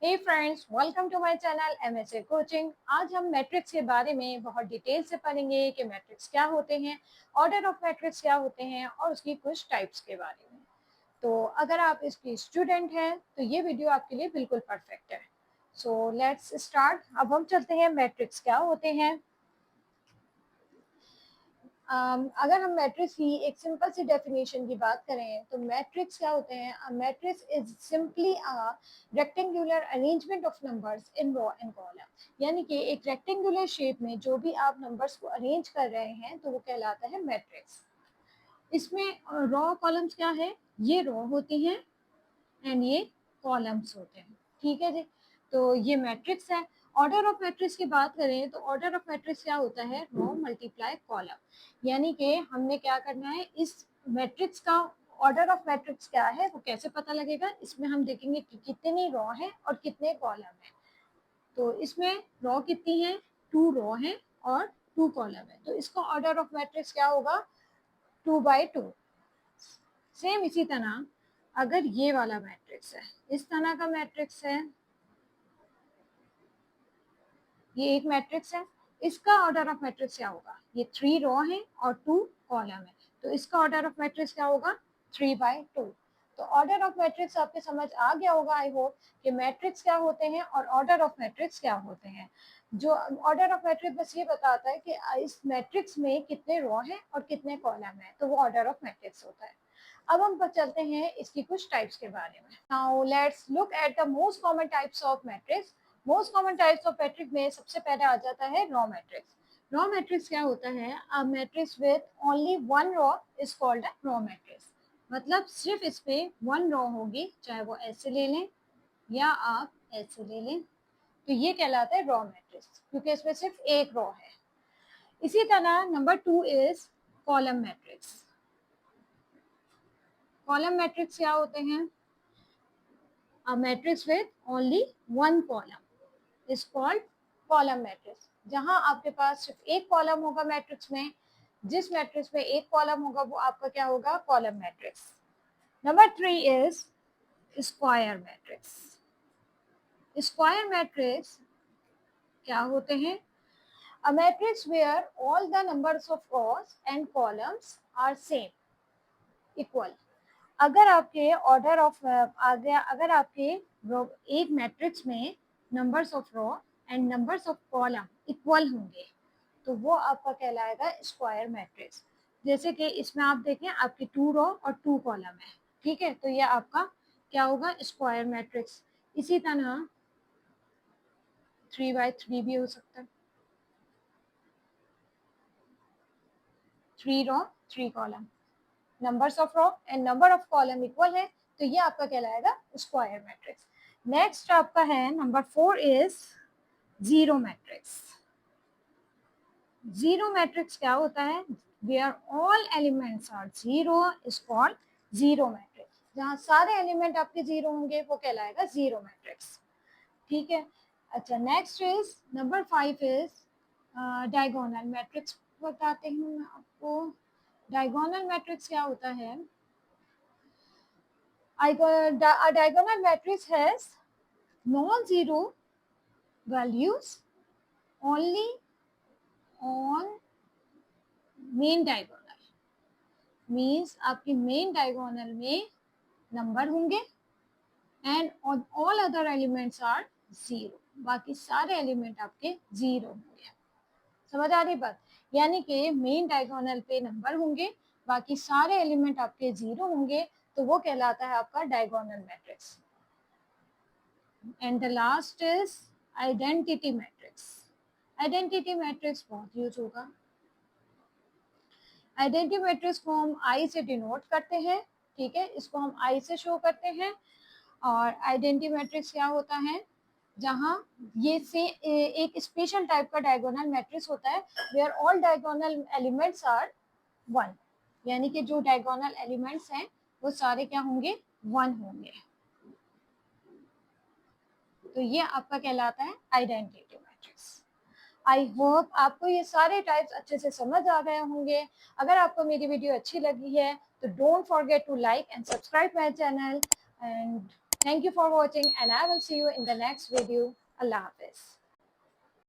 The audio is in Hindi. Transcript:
Hey friends, welcome to my channel MSA coaching. आज हम मैट्रिक्स के बारे में बहुत डिटेल से पढ़ेंगे कि मैट्रिक्स क्या होते हैं, ऑर्डर ऑफ मैट्रिक्स क्या होते हैं और उसकी कुछ टाइप्स के बारे में। तो अगर आप इसकी स्टूडेंट हैं तो ये वीडियो आपके लिए बिल्कुल परफेक्ट है। So let's start. अब हम चलते हैं मैट्रिक्स क्या होते हैं। अगर हम मैट्रिक्स की एक सिंपल सी डेफिनेशन की बात करें तो मैट्रिक्स क्या होते हैं। Matrix is simply a rectangular arrangement of numbers in row and column. यानी कि एक रेक्टेंगुलर शेप में जो भी आप नंबर्स को अरेंज कर रहे हैं तो वो कहलाता है मैट्रिक्स। इसमें रो कॉलम्स क्या है, ये रो होती हैं एंड ये कॉलम्स होते हैं। ठीक है जी, तो ये मैट्रिक्स है। ऑर्डर ऑफ मैट्रिक्स की बात करें तो ऑर्डर ऑफ मैट्रिक्स क्या होता है, रो मल्टीप्लाई कॉलम। यानी कि हमने क्या करना है, इस मैट्रिक्स का ऑर्डर ऑफ मैट्रिक्स क्या है वो कैसे पता लगेगा। इसमें हम देखेंगे कि कितनी रो है और कितने कॉलम है। तो इसमें रो कितनी है, 2 रो है और 2 कॉलम है। तो इसका ऑर्डर ऑफ मैट्रिक्स क्या होगा, 2 बाई 2। सेम इसी तरह अगर ये वाला मैट्रिक्स है, इस तरह का मैट्रिक्स है, ये एक मैट्रिक्स है, इसका ऑर्डर ऑफ मैट्रिक्स क्या होगा, ये 3 रो है और 2 कॉलम है। तो इसका ऑर्डर ऑफ मैट्रिक्स क्या होगा, 3 बाई 2। तो ऑर्डर ऑफ मैट्रिक्स आपके समझ आ गया होगा आई होप कि मैट्रिक्स क्या होते हैं और ऑर्डर ऑफ मैट्रिक्स क्या होते हैं। जो ऑर्डर ऑफ मैट्रिक्स बस ये बताता है कि इस मैट्रिक्स में कितने रो हैं और कितने कॉलम हैं, तो वो ऑर्डर ऑफ मैट्रिक्स होता है। अब हम चलते हैं इसकी कुछ टाइप्स के बारे में। Now let's look at the most common types of matrix. Most common types of matrix में सबसे पहले आ जाता है रो मैट्रिक्स। रो मैट्रिक्स क्या होता है, a matrix with only one row is called a row matrix. मतलब सिर्फ इस पे 1 रो होगी, चाहे वो ऐसे ले लें या आप ऐसे ले लें, तो ये कहलाता है रो मैट्रिक्स क्योंकि इसमें सिर्फ एक रो है। इसी तरह number 2 is column matrix. Column matrix क्या होते हैं, a matrix with only one column is called column matrix। जहां आपके पास सिर्फ एक कॉलम होगा मैट्रिक्स में, जिस मैट्रिक्स में एक कॉलम होगा वो आपका क्या होगा, column matrix. Number 3 is square matrix. Square matrix क्या होते हैं, a matrix where all the numbers of rows and columns are same, equal। अगर आपके ऑर्डर ऑफ आ गया, अगर आपके एक मैट्रिक्स में numbers of row and numbers of column equal होंगे तो वो आपका कहलाएगा स्क्वायर मैट्रिक्स। जैसे कि इसमें आप देखें आपके 2 रो और 2 कॉलम है, ठीक है, तो ये आपका क्या होगा, स्क्वायर मैट्रिक्स। इसी तरह 3 बाई 3 भी हो सकता है, 3 row 3 column, numbers of row and number of column equal है, तो ये आपका कहलाएगा स्क्वायर मैट्रिक्स। नेक्स्ट आपका है number 4 is zero matrix. Zero matrix क्या होता है, where all elements are zero is called zero matrix. जहाँ सारे एलिमेंट आपके जीरो होंगे वो कहलाएगा जीरो मैट्रिक्स। ठीक है, अच्छा next is number 5 is diagonal matrix. बताते हूँ मैं आपको, डायगोनल मैट्रिक्स क्या होता है। A diagonal matrix has non-zero values only on main diagonal। Means आपकी मेन डायगोनल में नंबर होंगे and all other elements are zero, बाकी सारे एलिमेंट आपके जीरो होंगे। समझ आ रही बात, यानी कि मेन डायगोनल पे नंबर होंगे, बाकी सारे एलिमेंट आपके जीरो होंगे, तो वो कहलाता है आपका diagonal matrix. And the last is identity matrix. Identity matrix बहुत यूज होगा। आइडेंटिटी मैट्रिक्स को हम आई से डिनोट करते हैं, ठीक है, इसको हम आई से शो करते हैं। और आइडेंटिटी मैट्रिक्स क्या होता है, जहाँ ये से एक स्पेशल टाइप का डायगोनल मैट्रिक्स होता है where all diagonal elements are 1। यानी कि जो डायगोनल एलिमेंट्स हैं वो सारे क्या होंगे, 1 होंगे। तो ये आपका कहलाता है आइडेंटिटी मैट्रिक्स। आई होप आपको ये सारे टाइप्स अच्छे से समझ आ गए होंगे। अगर आपको मेरी वीडियो अच्छी लगी है तो don't forget to like and subscribe my channel and Thank you for watching and I will see you in the next video. Allah Hafiz.